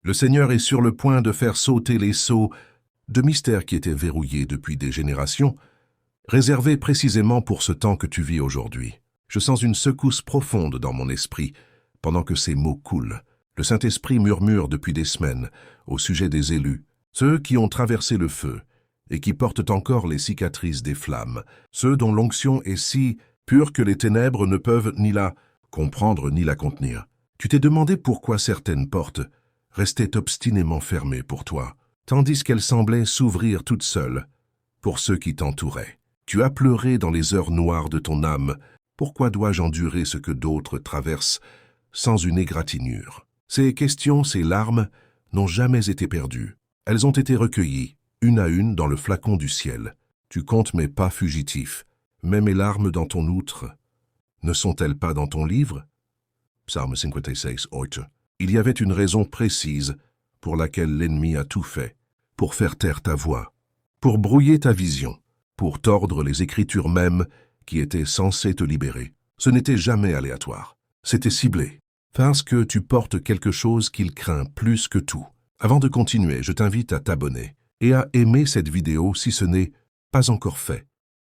Le Seigneur est sur le point de faire sauter les sceaux de mystères qui étaient verrouillés depuis des générations, réservés précisément pour ce temps que tu vis aujourd'hui. Je sens une secousse profonde dans mon esprit pendant que ces mots coulent. Le Saint-Esprit murmure depuis des semaines au sujet des élus, ceux qui ont traversé le feu et qui portent encore les cicatrices des flammes, ceux dont l'onction est si pure que les ténèbres ne peuvent ni la comprendre ni la contenir. Tu t'es demandé pourquoi certaines portes restaient obstinément fermées pour toi, tandis qu'elles semblaient s'ouvrir toutes seules pour ceux qui t'entouraient. Tu as pleuré dans les heures noires de ton âme. Pourquoi dois-je endurer ce que d'autres traversent sans une égratignure? Ces questions, ces larmes, n'ont jamais été perdues. Elles ont été recueillies, une à une, dans le flacon du ciel. Tu comptes mes pas fugitifs, mais mes larmes dans ton outre. Ne sont-elles pas dans ton livre? Psaume 56:8. Il y avait une raison précise pour laquelle l'ennemi a tout fait, pour faire taire ta voix, pour brouiller ta vision, pour tordre les écritures mêmes qui étaient censées te libérer. Ce n'était jamais aléatoire, c'était ciblé, parce que tu portes quelque chose qu'il craint plus que tout. Avant de continuer, je t'invite à t'abonner et à aimer cette vidéo si ce n'est pas encore fait.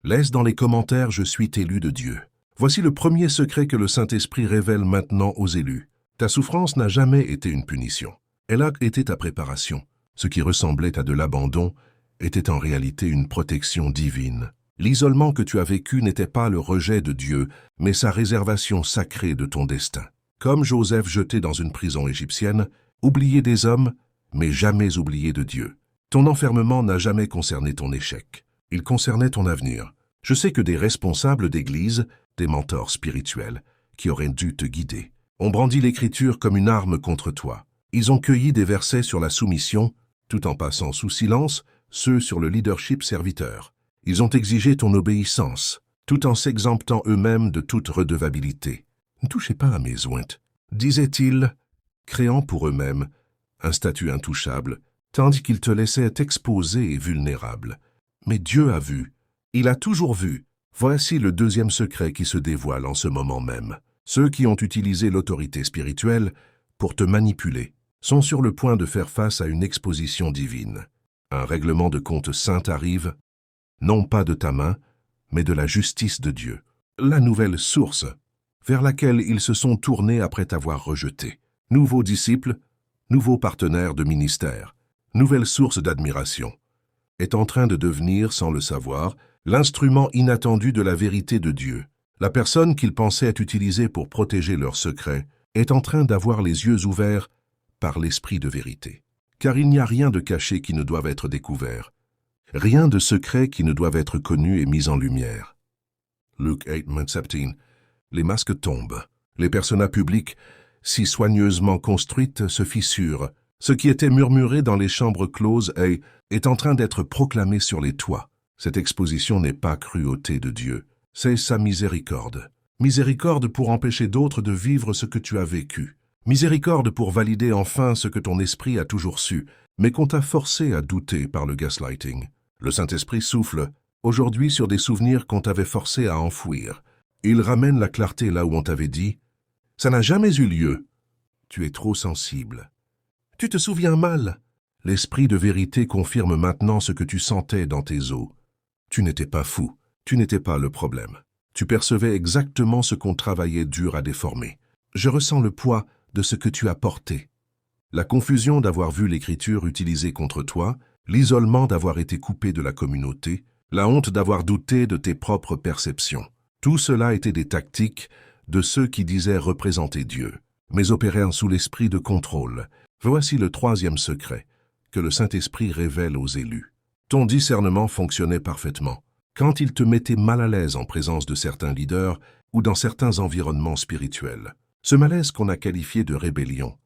Laisse dans les commentaires « Je suis élu de Dieu ». Voici le premier secret que le Saint-Esprit révèle maintenant aux élus. Ta souffrance n'a jamais été une punition. Elle a été ta préparation. Ce qui ressemblait à de l'abandon était en réalité une protection divine. L'isolement que tu as vécu n'était pas le rejet de Dieu, mais sa réservation sacrée de ton destin. Comme Joseph jeté dans une prison égyptienne, oublié des hommes, mais jamais oublié de Dieu. Ton enfermement n'a jamais concerné ton échec. Il concernait ton avenir. Je sais que des responsables d'église, des mentors spirituels, qui auraient dû te guider, ont brandi l'Écriture comme une arme contre toi. Ils ont cueilli des versets sur la soumission, tout en passant sous silence ceux sur le leadership serviteur. Ils ont exigé ton obéissance, tout en s'exemptant eux-mêmes de toute redevabilité. « Ne touchez pas à mes ointes », disaient-ils, créant pour eux-mêmes un statut intouchable, tandis qu'ils te laissaient exposé et vulnérable. Mais Dieu a vu, il a toujours vu. Voici le deuxième secret qui se dévoile en ce moment même. Ceux qui ont utilisé l'autorité spirituelle pour te manipuler sont sur le point de faire face à une exposition divine. Un règlement de compte saint arrive, non pas de ta main, mais de la justice de Dieu. La nouvelle source vers laquelle ils se sont tournés après t'avoir rejeté. Nouveaux disciples, nouveaux partenaires de ministère, nouvelle source d'admiration, est en train de devenir, sans le savoir, l'instrument inattendu de la vérité de Dieu. La personne qu'ils pensaient être utilisée pour protéger leurs secrets est en train d'avoir les yeux ouverts par l'esprit de vérité. Car il n'y a rien de caché qui ne doive être découvert, rien de secret qui ne doive être connu et mis en lumière. Luke 8:17. Les masques tombent. Les personas publiques, si soigneusement construites, se fissurent. Ce qui était murmuré dans les chambres closes est en train d'être proclamé sur les toits. Cette exposition n'est pas cruauté de Dieu, c'est sa miséricorde. Miséricorde pour empêcher d'autres de vivre ce que tu as vécu. Miséricorde pour valider enfin ce que ton esprit a toujours su, mais qu'on t'a forcé à douter par le gaslighting. Le Saint-Esprit souffle aujourd'hui sur des souvenirs qu'on t'avait forcé à enfouir. Il ramène la clarté là où on t'avait dit « Ça n'a jamais eu lieu. Tu es trop sensible. Tu te souviens mal. » L'esprit de vérité confirme maintenant ce que tu sentais dans tes os. Tu n'étais pas fou. Tu n'étais pas le problème. Tu percevais exactement ce qu'on travaillait dur à déformer. Je ressens le poids de ce que tu as porté. La confusion d'avoir vu l'Écriture utilisée contre toi, l'isolement d'avoir été coupé de la communauté, la honte d'avoir douté de tes propres perceptions. Tout cela était des tactiques de ceux qui disaient représenter Dieu, mais opéraient sous l'esprit de contrôle. Voici le troisième secret que le Saint-Esprit révèle aux élus. Ton discernement fonctionnait parfaitement. Quand il te mettait mal à l'aise en présence de certains leaders ou dans certains environnements spirituels. Ce malaise qu'on a qualifié de rébellion,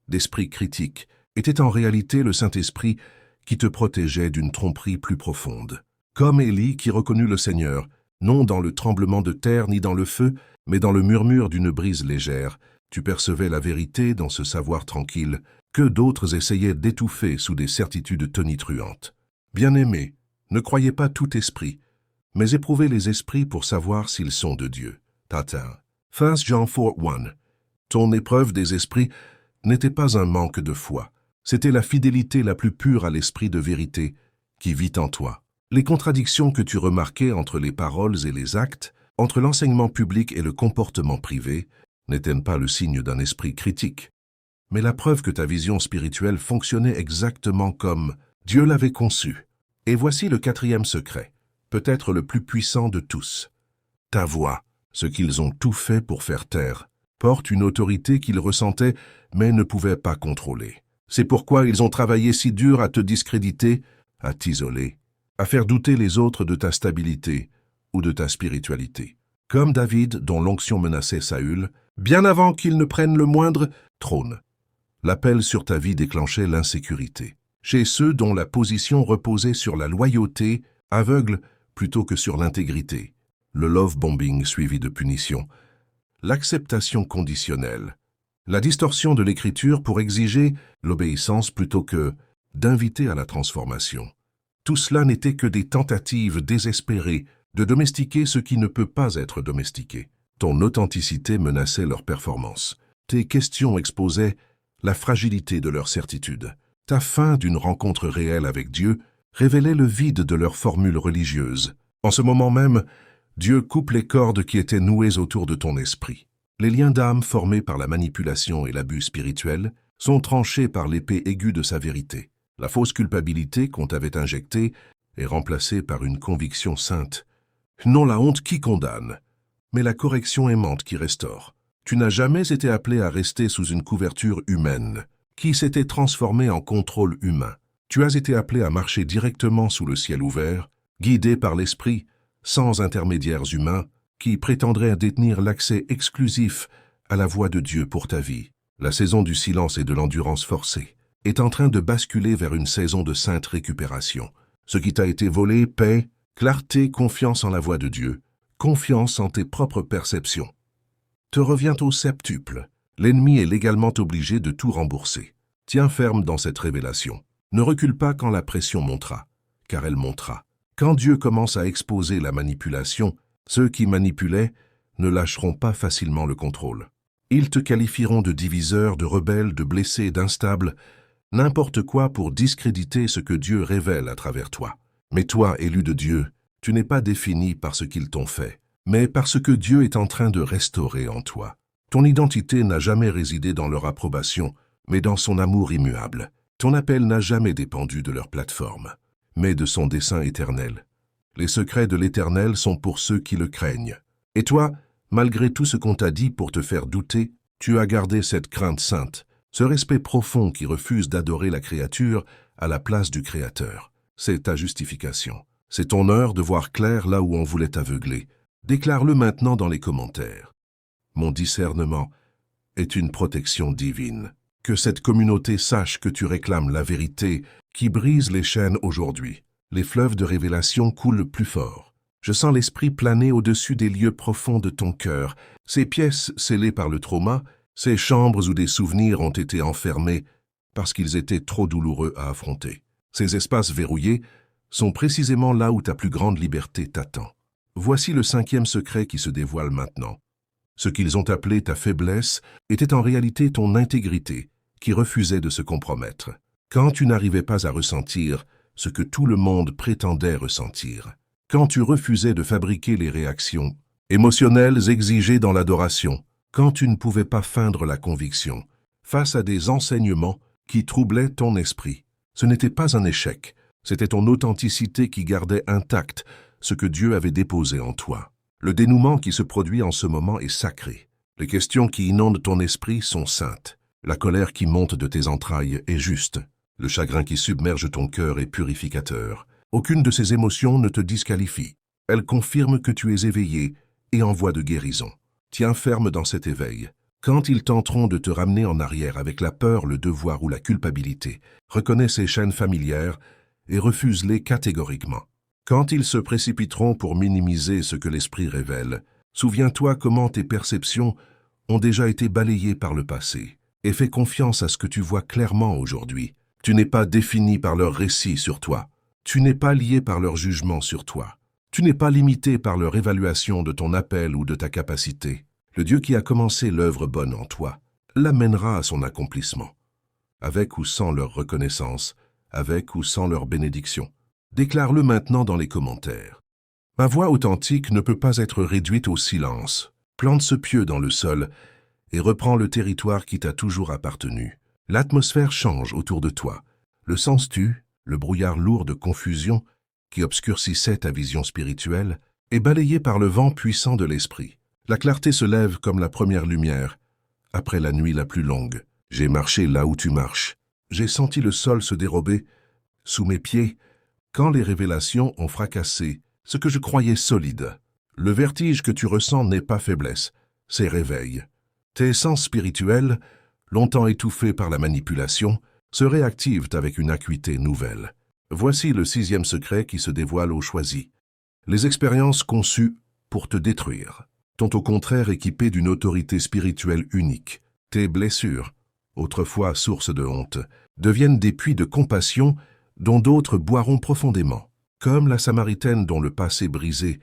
d'esprit critique, était en réalité le Saint-Esprit qui te protégeait d'une tromperie plus profonde. Comme Élie qui reconnut le Seigneur, non dans le tremblement de terre ni dans le feu, mais dans le murmure d'une brise légère, tu percevais la vérité dans ce savoir tranquille que d'autres essayaient d'étouffer sous des certitudes tonitruantes. Bien-aimé, ne croyez pas tout esprit, mais éprouvez les esprits pour savoir s'ils sont de Dieu. Tatin. 1 Jean 4:1. Ton épreuve des esprits n'était pas un manque de foi, C'était la fidélité la plus pure à l'esprit de vérité qui vit en toi. Les contradictions que tu remarquais entre les paroles et les actes, entre l'enseignement public et le comportement privé, n'étaient pas le signe d'un esprit critique, mais la preuve que ta vision spirituelle fonctionnait exactement comme Dieu l'avait conçu. Et voici le quatrième secret, peut-être le plus puissant de tous. Ta voix, ce qu'ils ont tout fait pour faire taire, porte une autorité qu'ils ressentaient mais ne pouvaient pas contrôler. C'est pourquoi ils ont travaillé si dur à te discréditer, à t'isoler, à faire douter les autres de ta stabilité ou de ta spiritualité. Comme David, dont l'onction menaçait Saül, bien avant qu'il ne prenne le moindre trône. L'appel sur ta vie déclenchait l'insécurité. Chez ceux dont la position reposait sur la loyauté aveugle plutôt que sur l'intégrité. Le love bombing suivi de punition. L'acceptation conditionnelle. La distorsion de l'écriture pour exiger l'obéissance plutôt que d'inviter à la transformation. Tout cela n'était que des tentatives désespérées de domestiquer ce qui ne peut pas être domestiqué. Ton authenticité menaçait leur performance. Tes questions exposaient la fragilité de leur certitude. Ta fin d'une rencontre réelle avec Dieu révélait le vide de leurs formules religieuses. En ce moment même, Dieu coupe les cordes qui étaient nouées autour de ton esprit. Les liens d'âme formés par la manipulation et l'abus spirituel sont tranchés par l'épée aiguë de sa vérité. La fausse culpabilité qu'on t'avait injectée est remplacée par une conviction sainte. Non la honte qui condamne, mais la correction aimante qui restaure. Tu n'as jamais été appelé à rester sous une couverture humaine, qui s'était transformée en contrôle humain. Tu as été appelé à marcher directement sous le ciel ouvert, guidé par l'Esprit, sans intermédiaires humains, qui prétendraient détenir l'accès exclusif à la voix de Dieu pour ta vie. La saison du silence et de l'endurance forcée est en train de basculer vers une saison de sainte récupération. Ce qui t'a été volé, paix, clarté, confiance en la voix de Dieu, confiance en tes propres perceptions, te revient au septuple. L'ennemi est légalement obligé de tout rembourser. Tiens ferme dans cette révélation. Ne recule pas quand la pression montera, car elle montera. Quand Dieu commence à exposer la manipulation, ceux qui manipulaient ne lâcheront pas facilement le contrôle. Ils te qualifieront de diviseur, de rebelle, de blessé, d'instable, n'importe quoi pour discréditer ce que Dieu révèle à travers toi. Mais toi, élu de Dieu, tu n'es pas défini par ce qu'ils t'ont fait, mais par ce que Dieu est en train de restaurer en toi. Ton identité n'a jamais résidé dans leur approbation, mais dans son amour immuable. Ton appel n'a jamais dépendu de leur plateforme, mais de son dessein éternel. Les secrets de l'Éternel sont pour ceux qui le craignent. Et toi, malgré tout ce qu'on t'a dit pour te faire douter, tu as gardé cette crainte sainte, ce respect profond qui refuse d'adorer la créature à la place du Créateur. C'est ta justification. C'est ton heure de voir clair là où on voulait t'aveugler. Déclare-le maintenant dans les commentaires. Mon discernement est une protection divine. Que cette communauté sache que tu réclames la vérité qui brise les chaînes aujourd'hui. Les fleuves de révélation coulent plus fort. Je sens l'esprit planer au-dessus des lieux profonds de ton cœur. Ces pièces scellées par le trauma, ces chambres où des souvenirs ont été enfermés parce qu'ils étaient trop douloureux à affronter. Ces espaces verrouillés sont précisément là où ta plus grande liberté t'attend. Voici le cinquième secret qui se dévoile maintenant. Ce qu'ils ont appelé ta faiblesse était en réalité ton intégrité qui refusait de se compromettre. Quand tu n'arrivais pas à ressentir ce que tout le monde prétendait ressentir, quand tu refusais de fabriquer les réactions émotionnelles exigées dans l'adoration, quand tu ne pouvais pas feindre la conviction, face à des enseignements qui troublaient ton esprit, ce n'était pas un échec, c'était ton authenticité qui gardait intact ce que Dieu avait déposé en toi. Le dénouement qui se produit en ce moment est sacré. Les questions qui inondent ton esprit sont saintes. La colère qui monte de tes entrailles est juste. Le chagrin qui submerge ton cœur est purificateur. Aucune de ces émotions ne te disqualifie. Elles confirment que tu es éveillé et en voie de guérison. Tiens ferme dans cet éveil. Quand ils tenteront de te ramener en arrière avec la peur, le devoir ou la culpabilité, reconnais ces chaînes familières et refuse-les catégoriquement. Quand ils se précipiteront pour minimiser ce que l'esprit révèle, souviens-toi comment tes perceptions ont déjà été balayées par le passé et fais confiance à ce que tu vois clairement aujourd'hui. Tu n'es pas défini par leur récit sur toi. Tu n'es pas lié par leur jugement sur toi. Tu n'es pas limité par leur évaluation de ton appel ou de ta capacité. Le Dieu qui a commencé l'œuvre bonne en toi l'amènera à son accomplissement. avec ou sans leur reconnaissance, avec ou sans leur bénédiction. Déclare-le maintenant dans les commentaires. Ma voix authentique ne peut pas être réduite au silence. Plante ce pieu dans le sol et reprends le territoire qui t'a toujours appartenu. L'atmosphère change autour de toi. Le sens-tu, le brouillard lourd de confusion qui obscurcissait ta vision spirituelle, est balayé par le vent puissant de l'esprit. La clarté se lève comme la première lumière, après la nuit la plus longue. J'ai marché là où tu marches. J'ai senti le sol se dérober sous mes pieds quand les révélations ont fracassé ce que je croyais solide. Le vertige que tu ressens n'est pas faiblesse, c'est réveil. Tes sens spirituels, longtemps étouffés par la manipulation, se réactivent avec une acuité nouvelle. Voici le 6e secret qui se dévoile au choisi. Les expériences conçues pour te détruire sont au contraire équipées d'une autorité spirituelle unique. Tes blessures, autrefois source de honte, deviennent des puits de compassion dont d'autres boiront profondément. Comme la Samaritaine dont le passé brisé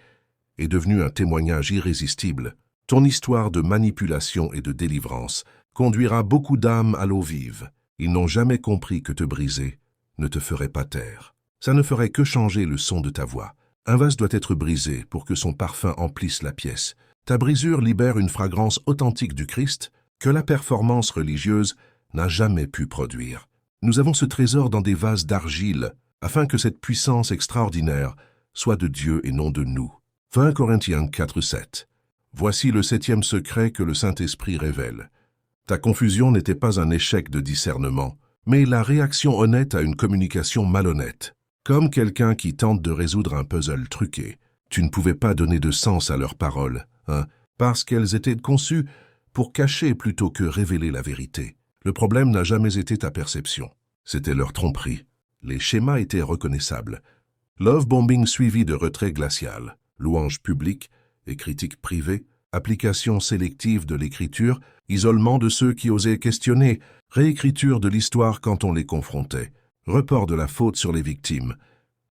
est devenu un témoignage irrésistible, ton histoire de manipulation et de délivrance conduira beaucoup d'âmes à l'eau vive. Ils n'ont jamais compris que te briser ne te ferait pas taire. Ça ne ferait que changer le son de ta voix. Un vase doit être brisé pour que son parfum emplisse la pièce. Ta brisure libère une fragrance authentique du Christ que la performance religieuse n'a jamais pu produire. Nous avons ce trésor dans des vases d'argile, afin que cette puissance extraordinaire soit de Dieu et non de nous. 1 Corinthiens 4:7. Voici le 7e secret que le Saint-Esprit révèle. Ta confusion n'était pas un échec de discernement, mais la réaction honnête à une communication malhonnête. Comme quelqu'un qui tente de résoudre un puzzle truqué, tu ne pouvais pas donner de sens à leurs paroles, parce qu'elles étaient conçues pour cacher plutôt que révéler la vérité. Le problème n'a jamais été ta perception, c'était leur tromperie. Les schémas étaient reconnaissables. Love bombing suivi de retrait glacial, louange publique et critique privée, application sélective de l'écriture, isolement de ceux qui osaient questionner, réécriture de l'histoire quand on les confrontait, report de la faute sur les victimes,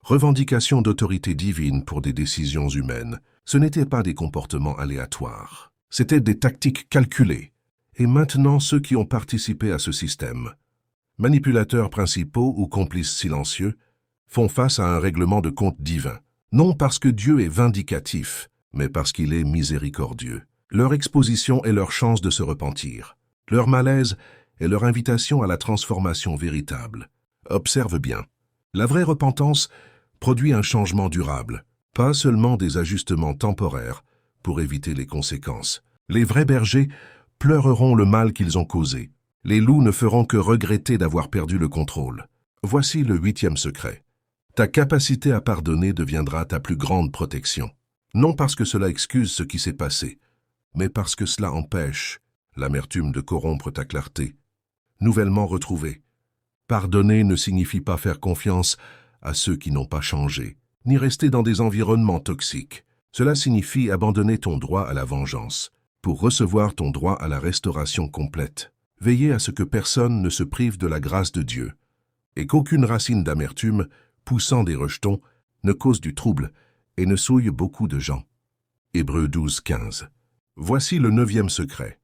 revendication d'autorité divine pour des décisions humaines. Ce n'étaient pas des comportements aléatoires, c'étaient des tactiques calculées. Et maintenant ceux qui ont participé à ce système, manipulateurs principaux ou complices silencieux, font face à un règlement de compte divin, non parce que Dieu est vindicatif, mais parce qu'il est miséricordieux. Leur exposition est leur chance de se repentir. Leur malaise est leur invitation à la transformation véritable. Observe bien. La vraie repentance produit un changement durable, pas seulement des ajustements temporaires pour éviter les conséquences. Les vrais bergers pleureront le mal qu'ils ont causé. Les loups ne feront que regretter d'avoir perdu le contrôle. Voici le 8e secret. Ta capacité à pardonner deviendra ta plus grande protection. Non parce que cela excuse ce qui s'est passé, mais parce que cela empêche l'amertume de corrompre ta clarté, nouvellement retrouvée. Pardonner ne signifie pas faire confiance à ceux qui n'ont pas changé, ni rester dans des environnements toxiques. Cela signifie abandonner ton droit à la vengeance, pour recevoir ton droit à la restauration complète. Veiller à ce que personne ne se prive de la grâce de Dieu, et qu'aucune racine d'amertume, poussant des rejetons, ne cause du trouble et ne souille beaucoup de gens. Hébreux 12:15. Voici le 9e secret.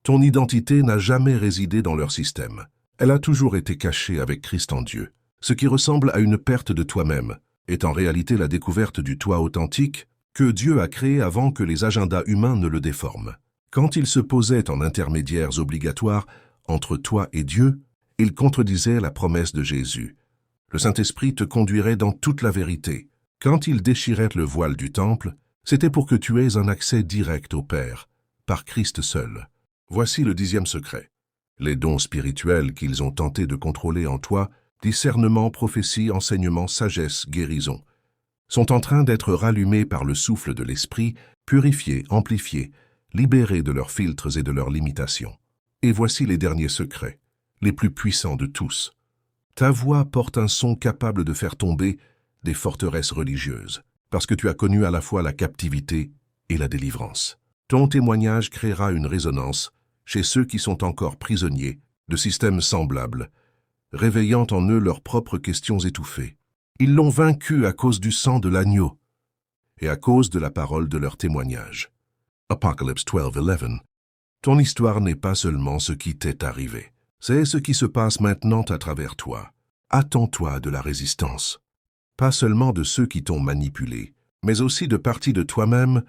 Ton identité n'a jamais résidé dans leur système. Elle a toujours été cachée avec Christ en Dieu. Ce qui ressemble à une perte de toi-même est en réalité la découverte du toi authentique que Dieu a créé avant que les agendas humains ne le déforment. Quand il se posait en intermédiaires obligatoires entre toi et Dieu, il contredisait la promesse de Jésus. Le Saint-Esprit te conduirait dans toute la vérité. Quand il déchirait le voile du temple, c'était pour que tu aies un accès direct au Père, par Christ seul. Voici le 10e secret. Les dons spirituels qu'ils ont tenté de contrôler en toi, discernement, prophétie, enseignement, sagesse, guérison, sont en train d'être rallumés par le souffle de l'Esprit, purifiés, amplifiés, libérés de leurs filtres et de leurs limitations. Et voici les derniers secrets, les plus puissants de tous. Ta voix porte un son capable de faire tomber des forteresses religieuses, parce que tu as connu à la fois la captivité et la délivrance. Ton témoignage créera une résonance chez ceux qui sont encore prisonniers de systèmes semblables, réveillant en eux leurs propres questions étouffées. Ils l'ont vaincu à cause du sang de l'agneau et à cause de la parole de leur témoignage. Apocalypse 12:11. Ton histoire n'est pas seulement ce qui t'est arrivé. C'est ce qui se passe maintenant à travers toi. Attends-toi de la résistance. Pas seulement de ceux qui t'ont manipulé, mais aussi de parties de toi-même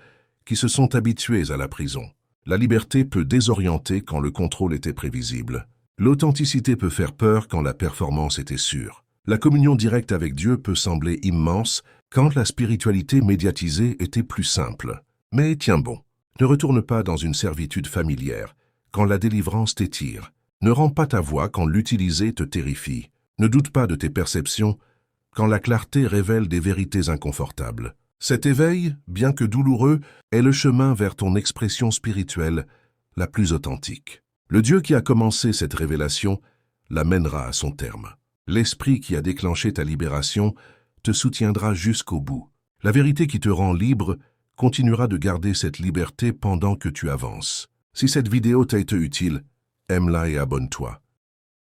qui se sont habituées à la prison. La liberté peut désorienter quand le contrôle était prévisible. L'authenticité peut faire peur quand la performance était sûre. La communion directe avec Dieu peut sembler immense quand la spiritualité médiatisée était plus simple. Mais tiens bon, ne retourne pas dans une servitude familière quand la délivrance t'étire. Ne rends pas ta voix quand l'utiliser te terrifie. Ne doute pas de tes perceptions quand la clarté révèle des vérités inconfortables. Cet éveil, bien que douloureux, est le chemin vers ton expression spirituelle la plus authentique. Le Dieu qui a commencé cette révélation la mènera à son terme. L'Esprit qui a déclenché ta libération te soutiendra jusqu'au bout. La vérité qui te rend libre continuera de garder cette liberté pendant que tu avances. Si cette vidéo t'a été utile, aime-la et abonne-toi.